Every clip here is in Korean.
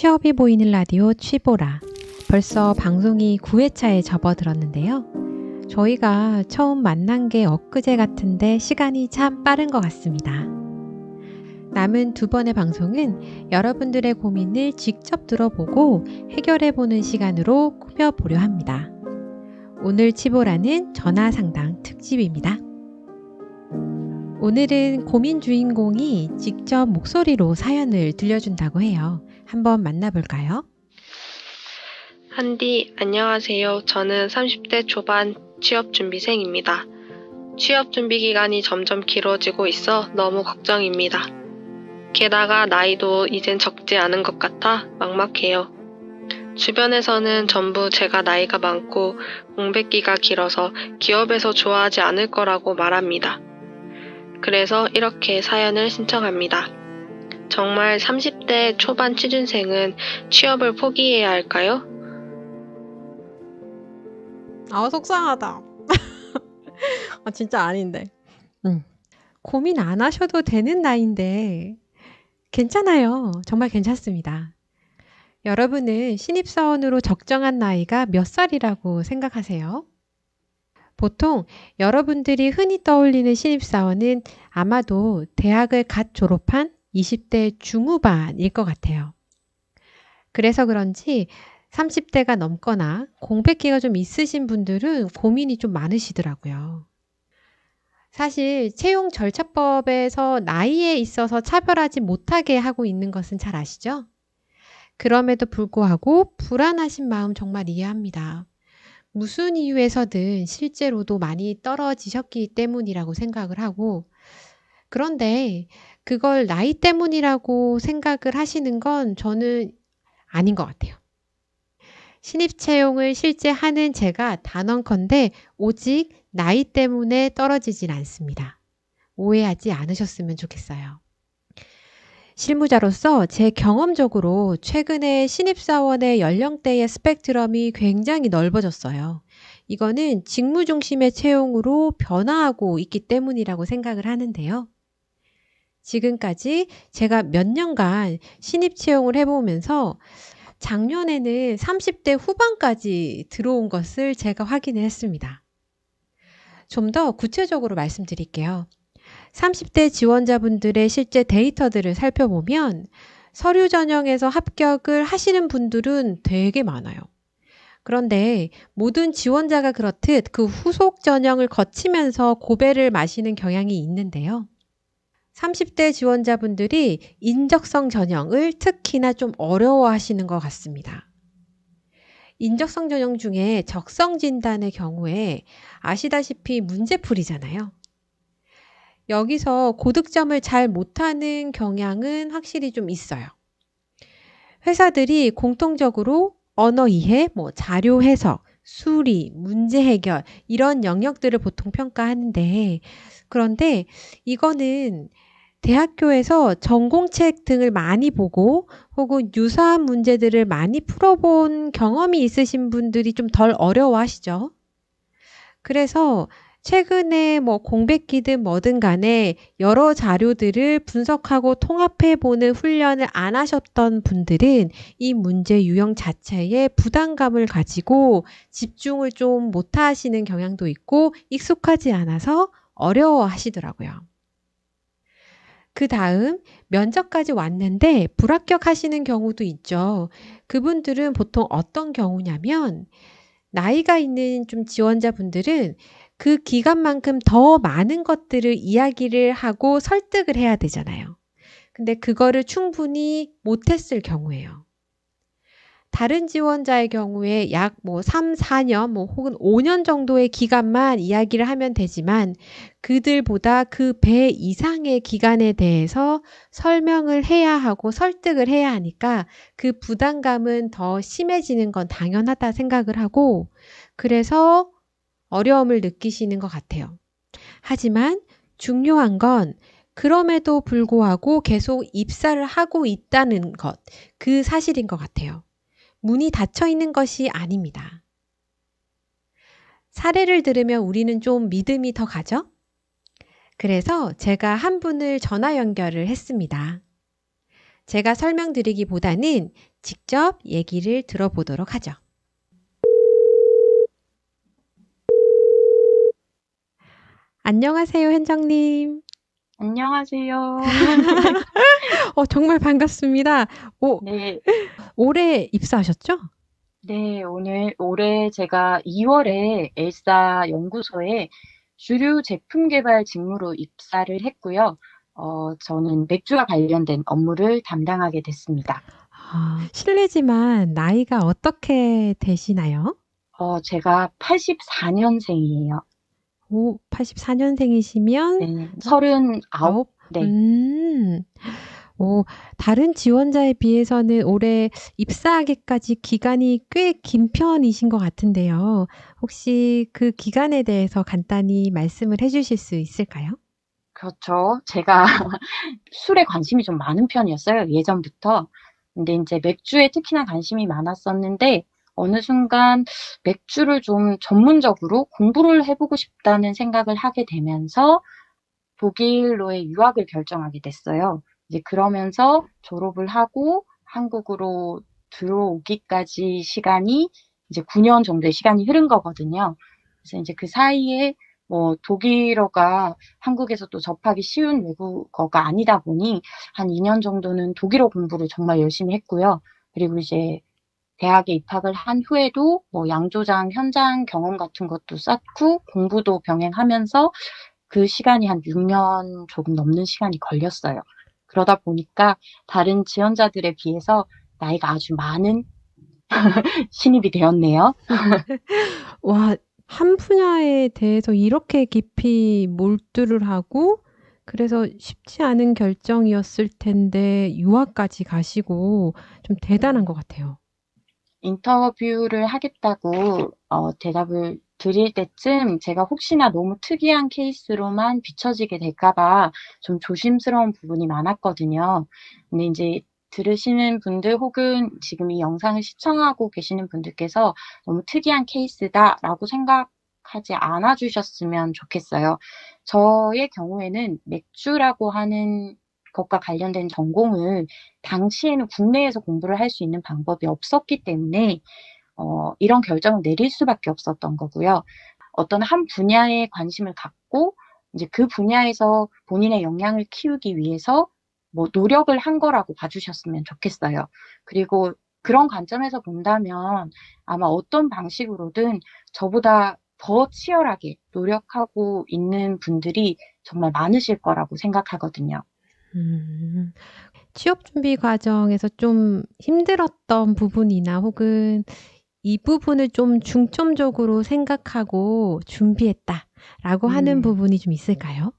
취업이 보이는 라디오 취보라. 벌써 방송이 9회차에 접어들었는데요. 저희가 처음 만난 게 엊그제 같은데 시간이 참 빠른 것 같습니다. 남은 2번의 방송은 여러분들의 고민을 직접 들어보고 해결해보는 시간으로 꾸며보려 합니다. 오늘 치보라는 전화상담 특집입니다. 오늘은 고민 주인공이 직접 목소리로 사연을 들려준다고 해요. 한번 만나볼까요? 한디, 안녕하세요. 저는 30대 초반 취업준비생입니다. 취업준비 기간이 점점 길어지고 있어 너무 걱정입니다. 게다가 나이도 이젠 적지 않은 것 같아 막막해요. 주변에서는 전부 제가 나이가 많고 공백기가 길어서 기업에서 좋아하지 않을 거라고 말합니다. 그래서 이렇게 사연을 신청합니다. 정말 30대 초반 취준생은 취업을 포기해야 할까요? 속상하다. 진짜 아닌데. 고민 안 하셔도 되는 나이인데 괜찮아요. 정말 괜찮습니다. 여러분은 신입사원으로 적정한 나이가 몇 살이라고 생각하세요? 보통 여러분들이 흔히 떠올리는 신입사원은 아마도 대학을 갓 졸업한 20대 중후반일 것 같아요. 그래서 그런지 30대가 넘거나 공백기가 좀 있으신 분들은 고민이 좀 많으시더라고요. 사실 채용 절차법에서 나이에 있어서 차별하지 못하게 하고 있는 것은 잘 아시죠? 그럼에도 불구하고 불안하신 마음 정말 이해합니다. 무슨 이유에서든 실제로도 많이 떨어지셨기 때문이라고 생각을 하고, 그런데 그걸 나이 때문이라고 생각을 하시는 건 저는 아닌 것 같아요. 신입 채용을 실제 하는 제가 단언컨대 오직 나이 때문에 떨어지진 않습니다. 오해하지 않으셨으면 좋겠어요. 실무자로서 제 경험적으로 최근에 신입사원의 연령대의 스펙트럼이 굉장히 넓어졌어요. 이거는 직무 중심의 채용으로 변화하고 있기 때문이라고 생각을 하는데요. 지금까지 제가 몇 년간 신입 채용을 해보면서 작년에는 30대 후반까지 들어온 것을 제가 확인을 했습니다. 좀 더 구체적으로 말씀드릴게요. 30대 지원자분들의 실제 데이터들을 살펴보면 서류 전형에서 합격을 하시는 분들은 되게 많아요. 그런데 모든 지원자가 그렇듯 그 후속 전형을 거치면서 고배를 마시는 경향이 있는데요. 30대 지원자분들이 인적성 전형을 특히나 좀 어려워하시는 것 같습니다. 인적성 전형 중에 적성 진단의 경우에 아시다시피 문제풀이잖아요. 여기서 고득점을 잘 못하는 경향은 확실히 좀 있어요. 회사들이 공통적으로 언어 이해, 자료 해석, 수리, 문제 해결 이런 영역들을 보통 평가하는데, 그런데 이거는 대학교에서 전공책 등을 많이 보고 혹은 유사한 문제들을 많이 풀어본 경험이 있으신 분들이 좀 덜 어려워하시죠. 그래서 최근에 공백기든 뭐든 간에 여러 자료들을 분석하고 통합해보는 훈련을 안 하셨던 분들은 이 문제 유형 자체에 부담감을 가지고 집중을 좀 못하시는 경향도 있고 익숙하지 않아서 어려워하시더라고요. 그 다음 면접까지 왔는데 불합격하시는 경우도 있죠. 그분들은 보통 어떤 경우냐면 나이가 있는 좀 지원자분들은 그 기간만큼 더 많은 것들을 이야기를 하고 설득을 해야 되잖아요. 근데 그거를 충분히 못했을 경우예요. 다른 지원자의 경우에 약 3, 4년 혹은 5년 정도의 기간만 이야기를 하면 되지만 그들보다 그 배 이상의 기간에 대해서 설명을 해야 하고 설득을 해야 하니까 그 부담감은 더 심해지는 건 당연하다 생각을 하고 그래서 어려움을 느끼시는 것 같아요. 하지만 중요한 건 그럼에도 불구하고 계속 입사를 하고 있다는 것, 그 사실인 것 같아요. 문이 닫혀 있는 것이 아닙니다. 사례를 들으면 우리는 좀 믿음이 더 가죠? 그래서 제가 한 분을 전화 연결을 했습니다. 제가 설명드리기보다는 직접 얘기를 들어보도록 하죠. 안녕하세요, 현정님. 안녕하세요. 정말 반갑습니다. 네, 올해 입사하셨죠? 네, 올해 제가 2월에 엘사 연구소에 주류 제품 개발 직무로 입사를 했고요. 저는 맥주와 관련된 업무를 담당하게 됐습니다. 실례지만 나이가 어떻게 되시나요? 제가 84년생이에요. 84년생이시면 네, 39, 네. 다른 지원자에 비해서는 올해 입사하기까지 기간이 꽤 긴 편이신 것 같은데요. 혹시 그 기간에 대해서 간단히 말씀을 해주실 수 있을까요? 그렇죠. 제가 술에 관심이 좀 많은 편이었어요, 예전부터. 근데 이제 맥주에 특히나 관심이 많았었는데, 어느 순간 맥주를 좀 전문적으로 공부를 해보고 싶다는 생각을 하게 되면서 독일로의 유학을 결정하게 됐어요. 이제 그러면서 졸업을 하고 한국으로 들어오기까지 시간이 이제 9년 정도의 시간이 흐른 거거든요. 그래서 이제 그 사이에 뭐 독일어가 한국에서 또 접하기 쉬운 외국어가 아니다 보니 한 2년 정도는 독일어 공부를 정말 열심히 했고요. 그리고 이제 대학에 입학을 한 후에도 뭐 양조장 현장 경험 같은 것도 쌓고 공부도 병행하면서 그 시간이 한 6년 조금 넘는 시간이 걸렸어요. 그러다 보니까 다른 지원자들에 비해서 나이가 아주 많은 신입이 되었네요. 와, 한 분야에 대해서 이렇게 깊이 몰두를 하고, 그래서 쉽지 않은 결정이었을 텐데, 유학까지 가시고, 좀 대단한 것 같아요. 인터뷰를 하겠다고 대답을 드릴 때쯤 제가 혹시나 너무 특이한 케이스로만 비춰지게 될까봐 좀 조심스러운 부분이 많았거든요. 근데 이제 들으시는 분들 혹은 지금 이 영상을 시청하고 계시는 분들께서 너무 특이한 케이스다라고 생각하지 않아 주셨으면 좋겠어요. 저의 경우에는 맥주라고 하는 것과 관련된 전공을 당시에는 국내에서 공부를 할 수 있는 방법이 없었기 때문에 이런 결정을 내릴 수밖에 없었던 거고요. 어떤 한 분야에 관심을 갖고 이제 그 분야에서 본인의 역량을 키우기 위해서 뭐 노력을 한 거라고 봐주셨으면 좋겠어요. 그리고 그런 관점에서 본다면 아마 어떤 방식으로든 저보다 더 치열하게 노력하고 있는 분들이 정말 많으실 거라고 생각하거든요. 음, 취업 준비 과정에서 좀 힘들었던 부분이나 혹은 이 부분을 좀 중점적으로 생각하고 준비했다라고 하는 음. 부분이 좀 있을까요?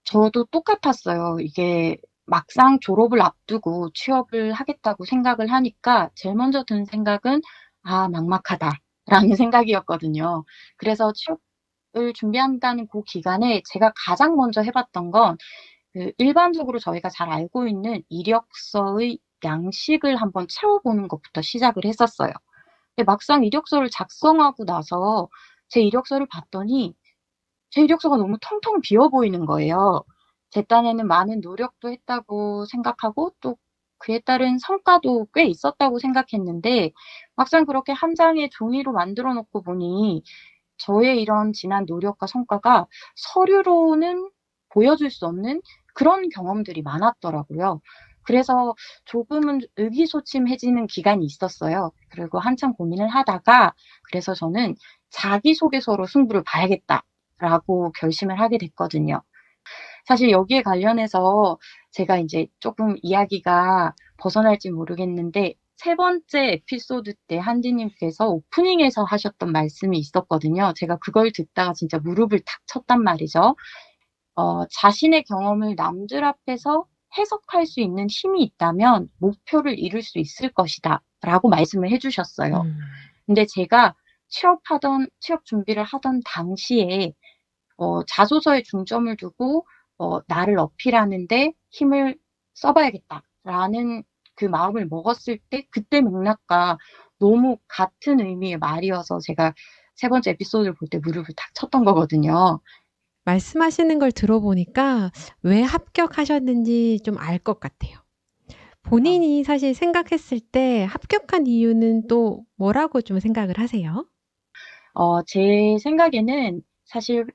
저도 똑같았어요. 이게 막상 졸업을 앞두고 취업을 하겠다고 생각을 하니까 제일 먼저 든 생각은 아, 막막하다라는 생각이었거든요. 그래서 취업을 준비한다는 그 기간에 제가 가장 먼저 해봤던 건 그 일반적으로 저희가 잘 알고 있는 이력서의 양식을 한번 채워보는 것부터 시작을 했었어요. 근데 막상 이력서를 작성하고 나서 제 이력서를 봤더니 제 이력서가 너무 텅텅 비어 보이는 거예요. 제 딴에는 많은 노력도 했다고 생각하고 또 그에 따른 성과도 꽤 있었다고 생각했는데 막상 그렇게 한 장의 종이로 만들어 놓고 보니 저의 이런 지난 노력과 성과가 서류로는 보여줄 수 없는 그런 경험들이 많았더라고요. 그래서 조금은 의기소침해지는 기간이 있었어요. 그리고 한참 고민을 하다가 그래서 저는 자기소개서로 승부를 봐야겠다라고 결심을 하게 됐거든요. 사실 여기에 관련해서 제가 이제 조금 이야기가 벗어날지 모르겠는데 세 번째 에피소드 때 한디님께서 오프닝에서 하셨던 말씀이 있었거든요. 제가 그걸 듣다가 진짜 무릎을 탁 쳤단 말이죠. 자신의 경험을 남들 앞에서 해석할 수 있는 힘이 있다면 목표를 이룰 수 있을 것이다. 라고 말씀을 해주셨어요. 근데 제가 취업 준비를 하던 당시에 자소서에 중점을 두고 나를 어필하는데 힘을 써봐야겠다라는 그 마음을 먹었을 때 그때 맥락과 너무 같은 의미의 말이어서 제가 세 번째 에피소드를 볼 때 무릎을 탁 쳤던 거거든요. 말씀하시는 걸 들어보니까 왜 합격하셨는지 좀 알 것 같아요. 본인이 사실 생각했을 때 합격한 이유는 또 뭐라고 좀 생각을 하세요? 제 생각에는 사실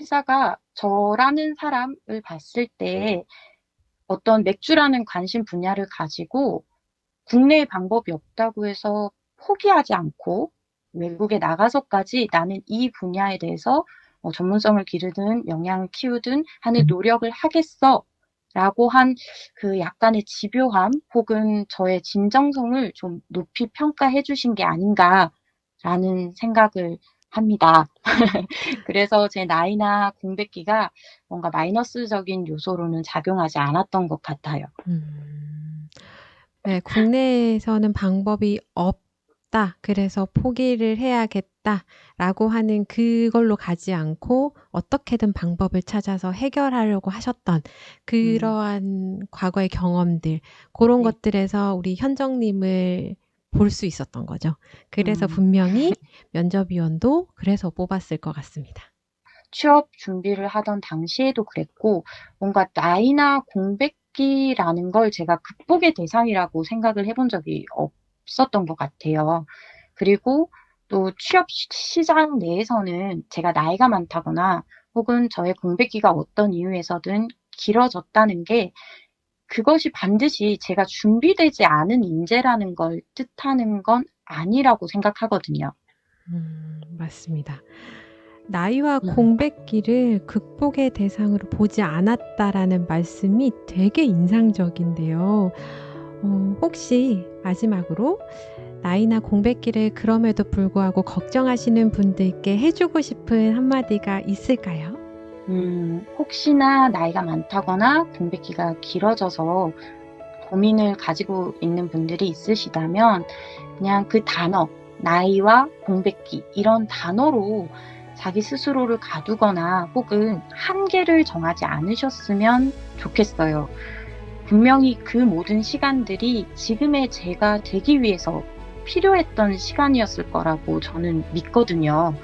회사가 저라는 사람을 봤을 때 어떤 맥주라는 관심 분야를 가지고 국내에 방법이 없다고 해서 포기하지 않고 외국에 나가서까지 나는 이 분야에 대해서 전문성을 기르든 역량을 키우든 하는 노력을 하겠어. 라고 한 그 약간의 집요함 혹은 저의 진정성을 좀 높이 평가해 주신 게 아닌가라는 생각을 합니다. 그래서 제 나이나 공백기가 뭔가 마이너스적인 요소로는 작용하지 않았던 것 같아요. 네, 국내에서는 방법이 없다. 그래서 포기를 해야겠다라고 하는 그걸로 가지 않고 어떻게든 방법을 찾아서 해결하려고 하셨던 그러한 과거의 경험들, 그런 네. 것들에서 우리 현정님을 볼 수 있었던 거죠. 그래서 음. 분명히 면접위원도 그래서 뽑았을 것 같습니다. 취업 준비를 하던 당시에도 그랬고 뭔가 나이나 공백기라는 걸 제가 극복의 대상이라고 생각을 해본 적이 없었던 것 같아요. 그리고 또 취업 시장 내에서는 제가 나이가 많다거나 혹은 저의 공백기가 어떤 이유에서든 길어졌다는 게 그것이 반드시 제가 준비되지 않은 인재라는 걸 뜻하는 건 아니라고 생각하거든요. 맞습니다. 나이와 공백기를 극복의 대상으로 보지 않았다라는 말씀이 되게 인상적인데요. 혹시 마지막으로 나이나 공백기를 그럼에도 불구하고 걱정하시는 분들께 해주고 싶은 한마디가 있을까요? 혹시나 나이가 많다거나 공백기가 길어져서 고민을 가지고 있는 분들이 있으시다면 그냥 그 단어, 나이와 공백기 이런 단어로 자기 스스로를 가두거나 혹은 한계를 정하지 않으셨으면 좋겠어요. 분명히 그 모든 시간들이 지금의 제가 되기 위해서 필요했던 시간이었을 거라고 저는 믿거든요.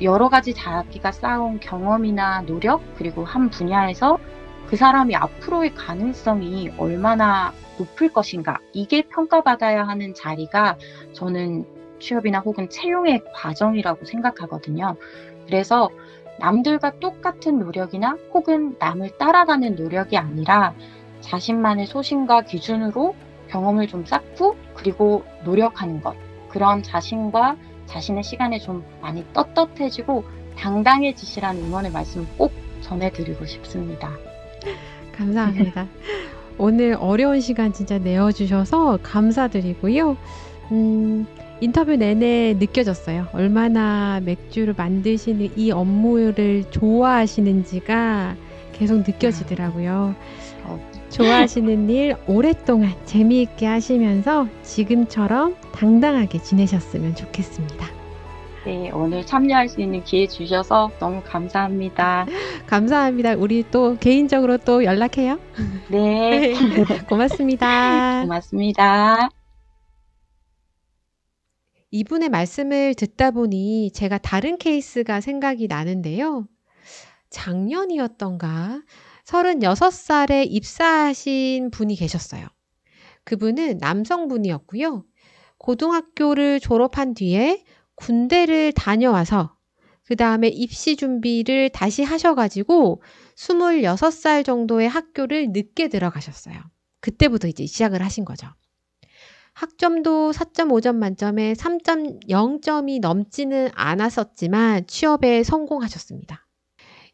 여러 가지 자기가 쌓아온 경험이나 노력, 그리고 한 분야에서 그 사람이 앞으로의 가능성이 얼마나 높을 것인가, 이게 평가받아야 하는 자리가 저는 취업이나 혹은 채용의 과정이라고 생각하거든요. 그래서 남들과 똑같은 노력이나 혹은 남을 따라가는 노력이 아니라 자신만의 소신과 기준으로 경험을 좀 쌓고 그리고 노력하는 것. 그런 자신과 자신의 시간에 좀 많이 떳떳해지고 당당해지시라는 응원의 말씀 꼭 전해드리고 싶습니다. 감사합니다. 오늘 어려운 시간 진짜 내어주셔서 감사드리고요. 인터뷰 내내 느껴졌어요. 얼마나 맥주를 만드시는 이 업무를 좋아하시는지가 계속 느껴지더라고요. 좋아하시는 일 오랫동안 재미있게 하시면서 지금처럼 당당하게 지내셨으면 좋겠습니다. 네, 오늘 참여할 수 있는 기회 주셔서 너무 감사합니다. 감사합니다. 우리 또 개인적으로 또 연락해요. 네, 고맙습니다. 고맙습니다. 이분의 말씀을 듣다 보니 제가 다른 케이스가 생각이 나는데요. 작년이었던가 36살에 입사하신 분이 계셨어요. 그분은 남성분이었고요. 고등학교를 졸업한 뒤에 군대를 다녀와서 그 다음에 입시 준비를 다시 하셔가지고 26살 정도의 학교를 늦게 들어가셨어요. 그때부터 이제 시작을 하신 거죠. 학점도 4.5점 만점에 3.0점이 넘지는 않았었지만 취업에 성공하셨습니다.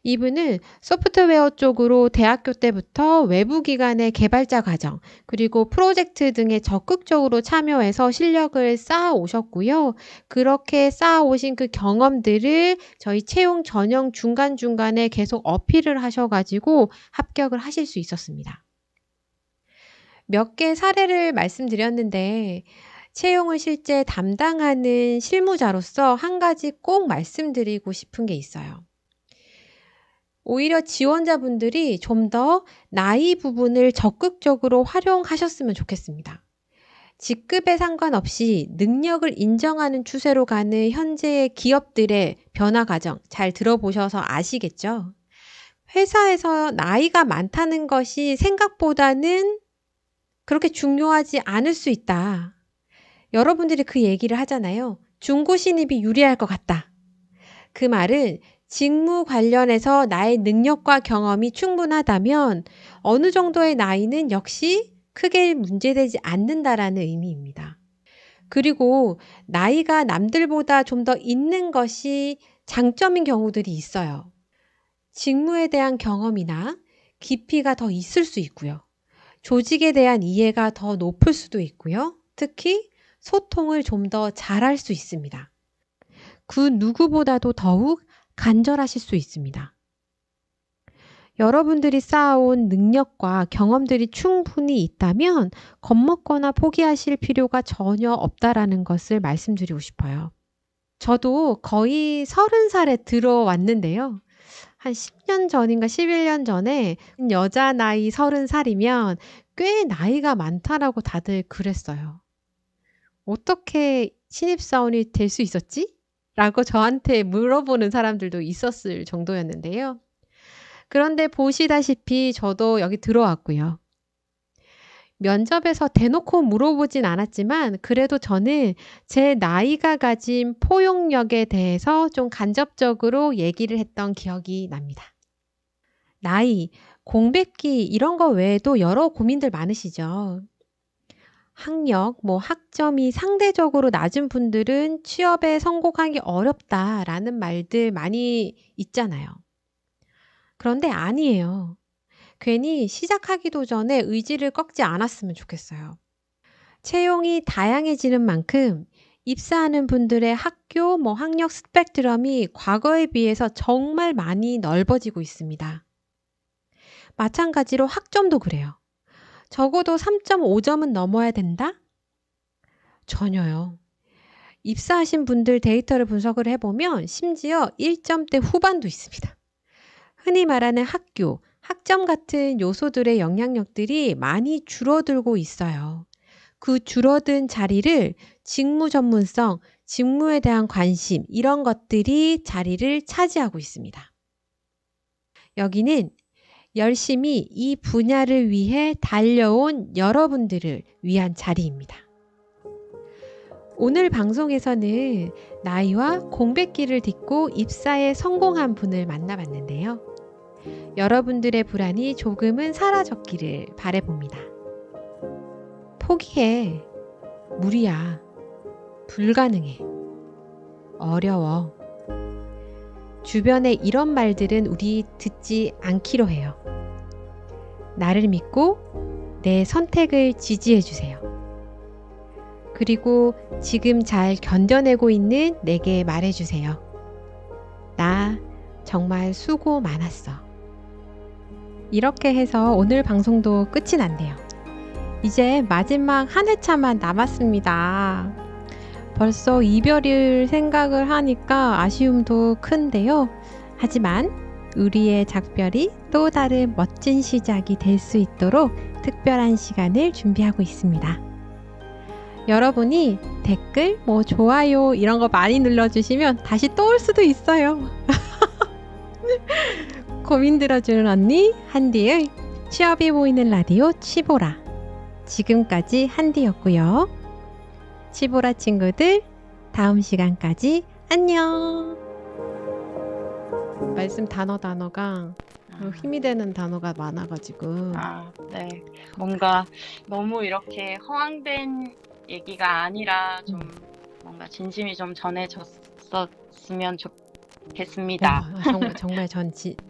이분은 소프트웨어 쪽으로 대학교 때부터 외부기관의 개발자 과정, 그리고 프로젝트 등에 적극적으로 참여해서 실력을 쌓아 오셨고요. 그렇게 쌓아 오신 그 경험들을 저희 채용 전형 중간중간에 계속 어필을 하셔가지고 합격을 하실 수 있었습니다. 몇 개 사례를 말씀드렸는데 채용을 실제 담당하는 실무자로서 한 가지 꼭 말씀드리고 싶은 게 있어요. 오히려 지원자분들이 좀 더 나이 부분을 적극적으로 활용하셨으면 좋겠습니다. 직급에 상관없이 능력을 인정하는 추세로 가는 현재의 기업들의 변화 과정 잘 들어보셔서 아시겠죠? 회사에서 나이가 많다는 것이 생각보다는 그렇게 중요하지 않을 수 있다. 여러분들이 그 얘기를 하잖아요. 중고 신입이 유리할 것 같다. 그 말은 직무 관련해서 나의 능력과 경험이 충분하다면 어느 정도의 나이는 역시 크게 문제되지 않는다라는 의미입니다. 그리고 나이가 남들보다 좀 더 있는 것이 장점인 경우들이 있어요. 직무에 대한 경험이나 깊이가 더 있을 수 있고요. 조직에 대한 이해가 더 높을 수도 있고요. 특히 소통을 좀 더 잘할 수 있습니다. 그 누구보다도 더욱 간절하실 수 있습니다. 여러분들이 쌓아온 능력과 경험들이 충분히 있다면 겁먹거나 포기하실 필요가 전혀 없다라는 것을 말씀드리고 싶어요. 저도 거의 30살에 들어왔는데요. 한 10년 전인가 11년 전에 여자 나이 30살이면 꽤 나이가 많다라고 다들 그랬어요. 어떻게 신입사원이 될 수 있었지? 라고 저한테 물어보는 사람들도 있었을 정도였는데요. 그런데 보시다시피 저도 여기 들어왔고요. 면접에서 대놓고 물어보진 않았지만 그래도 저는 제 나이가 가진 포용력에 대해서 좀 간접적으로 얘기를 했던 기억이 납니다. 나이, 공백기 이런 거 외에도 여러 고민들 많으시죠? 학력, 학점이 상대적으로 낮은 분들은 취업에 성공하기 어렵다라는 말들 많이 있잖아요. 그런데 아니에요. 괜히 시작하기도 전에 의지를 꺾지 않았으면 좋겠어요. 채용이 다양해지는 만큼 입사하는 분들의 학교, 학력 스펙트럼이 과거에 비해서 정말 많이 넓어지고 있습니다. 마찬가지로 학점도 그래요. 적어도 3.5점은 넘어야 된다? 전혀요. 입사하신 분들 데이터를 분석을 해보면 심지어 1점대 후반도 있습니다. 흔히 말하는 학교, 학점 같은 요소들의 영향력들이 많이 줄어들고 있어요. 그 줄어든 자리를 직무 전문성, 직무에 대한 관심 이런 것들이 자리를 차지하고 있습니다. 여기는 열심히 이 분야를 위해 달려온 여러분들을 위한 자리입니다. 오늘 방송에서는 나이와 공백기를 딛고 입사에 성공한 분을 만나봤는데요. 여러분들의 불안이 조금은 사라졌기를 바라봅니다. 포기해. 무리야. 불가능해. 어려워. 주변에 이런 말들은 우리 듣지 않기로 해요. 나를 믿고 내 선택을 지지해 주세요. 그리고 지금 잘 견뎌내고 있는 내게 말해 주세요. 나 정말 수고 많았어. 이렇게 해서 오늘 방송도 끝이 났네요. 이제 마지막 한 회차만 남았습니다. 벌써 이별을 생각을 하니까 아쉬움도 큰데요. 하지만 우리의 작별이 또 다른 멋진 시작이 될 수 있도록 특별한 시간을 준비하고 있습니다. 여러분이 댓글, 좋아요 이런 거 많이 눌러주시면 다시 또 올 수도 있어요. 고민 들어주는 언니 한디의 취업이 보이는 라디오 치보라. 지금까지 한디였고요. 치보라 친구들 다음 시간까지 안녕. 말씀 단어가 힘이 되는 단어가 많아가지고 네. 뭔가 너무 이렇게 허황된 얘기가 아니라 좀 뭔가 진심이 좀 전해졌었으면 좋겠습니다.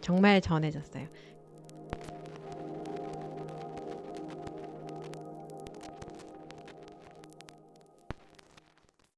정말 전해졌어요.